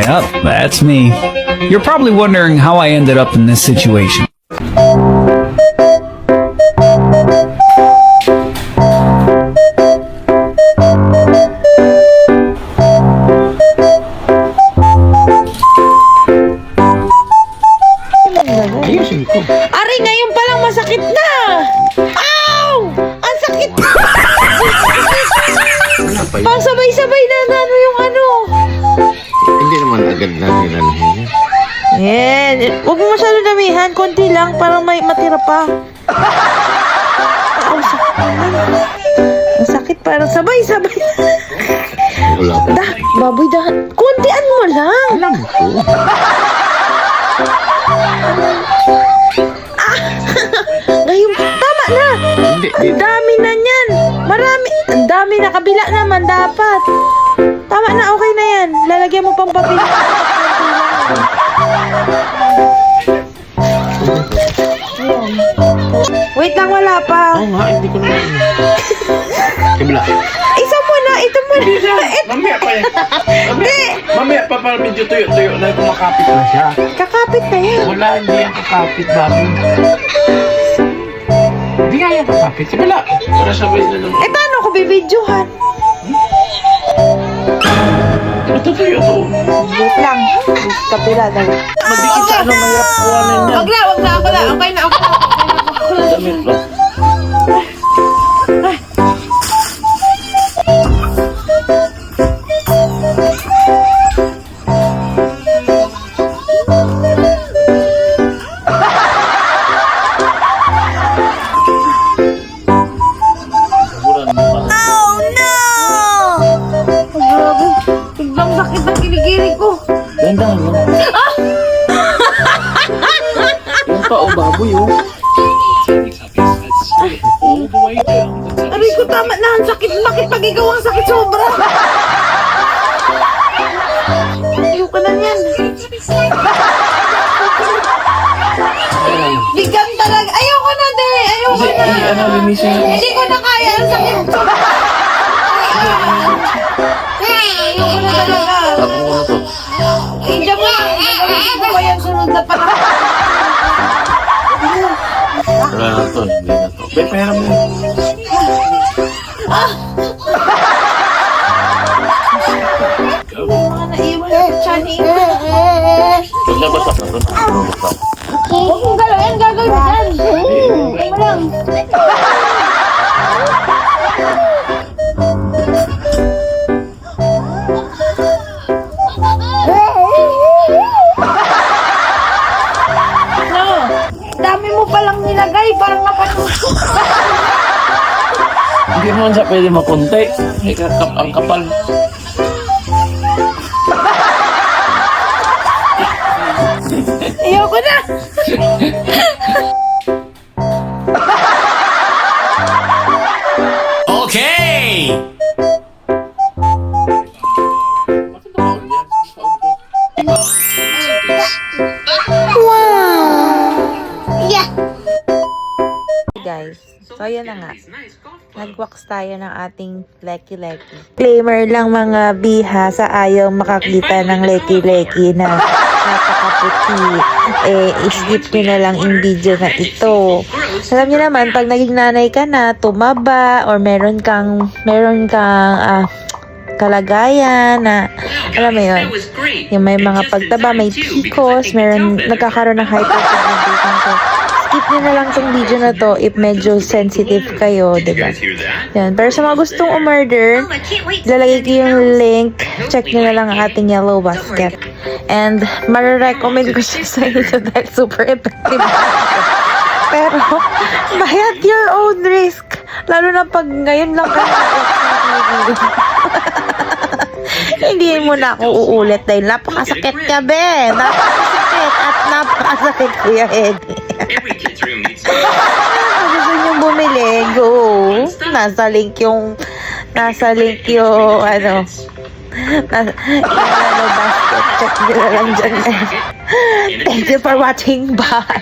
Yep, that's me. You're probably wondering how I ended up in this situation. Ayusin ko. Ari, ngayon pa lang masakit na! Ow! Ang sakit! Wala pa yun. Pang sabay-sabay na yung ano. Hindi naman agad na nilalahin niya. Yan. Huwag mo masyado damihan. Konti lang. Parang may matira pa. Ang sakit. Ang sakit. Parang sabay-sabay. Wala pa. Baboy, kontian mo lang. Alam ko. Ngayon, tama na. Hindi. Ang dami na niyan. Marami. Ang dami na. Kabila naman dapat. Tama na. Okay na yan. Lalagyan mo pang papel. Ayan. Wait lang, wala pa. Oo nga, hindi ko naman. Kabila. Isa mo na. Ito mo na. Mamaya pa yan. Mamaya pa para medyo tuyo-tuyo na kumakapit na siya. Kakapit na yan. Wala, hindi yan kakapit, babi. Hindi nga yan kakapit. Kabila. Para sabay na naman. Eh, paano ko bibidyohan? Matutuyo to. Wait lang. Kapila na. Madikit sa ano, mahirap kuwanan yan. Wag na. Ako na. Okay na. Damit lang. Grabe. Biglang sakit ng kiligiri ko. Ganda mo. Yan pa, o baboy, o. Aray ko, tama na. Ang sakit. Bakit pag ikaw ang sakit sobra? Ayoko na yan. Bigang talaga. Ayoko na, de. Ayoko na. Ano, linisin mo. Hindi ko na kaya. Ang sakit. Ayoko na talaga. Tapos ko na to. Ay, diyan nga. Gagawin ko pa yung sunod na pala. Wala na to, hindi na to. Pera mo. Mga naiwan na tiyanin. Paglabasak na to. Paglabasak. Huwag mong galawin. Gagawin mo dyan. Huwag mo lang. No. Dami mo palang nilagay. Parang napatusok. Hindi naman siya pwede makunti. Ang kapal. Ayoko na. Okay! Guys, so ayan na nga. Nag-wax tayo ng ating leki-leki. Disclaimer lang mga biha sa ayaw makakita ng leki-leki na napakaputi. I-skip nyo na lang yung video na ito. Alam nyo naman, pag naging nanay ka na, tumaba, or meron kang kalagayan na, alam mo yun, yung may mga pagtaba, may PCOS, nagkakaroon ng hyperpigmentation. So, skip nyo na lang tong video na to if medyo sensitive kayo, diba? Yan. Pero sa mga gustong umorder, lalagay ko yung link. Check nyo na lang ang ating yellow basket. And, marirecommend ko siya sa inyo dahil super effective. Pero, buy at your own risk. Lalo na pag ngayon lang kayo. Hindi mo na ako uulit dahil napakasakit ka, be. Napakasakit at napakasakit, Kuya Eddie. Kung gusto nyo bumili, go. Nasa link yung yellow basket. Check nyo na lang dyan. Thank you for watching. Bye.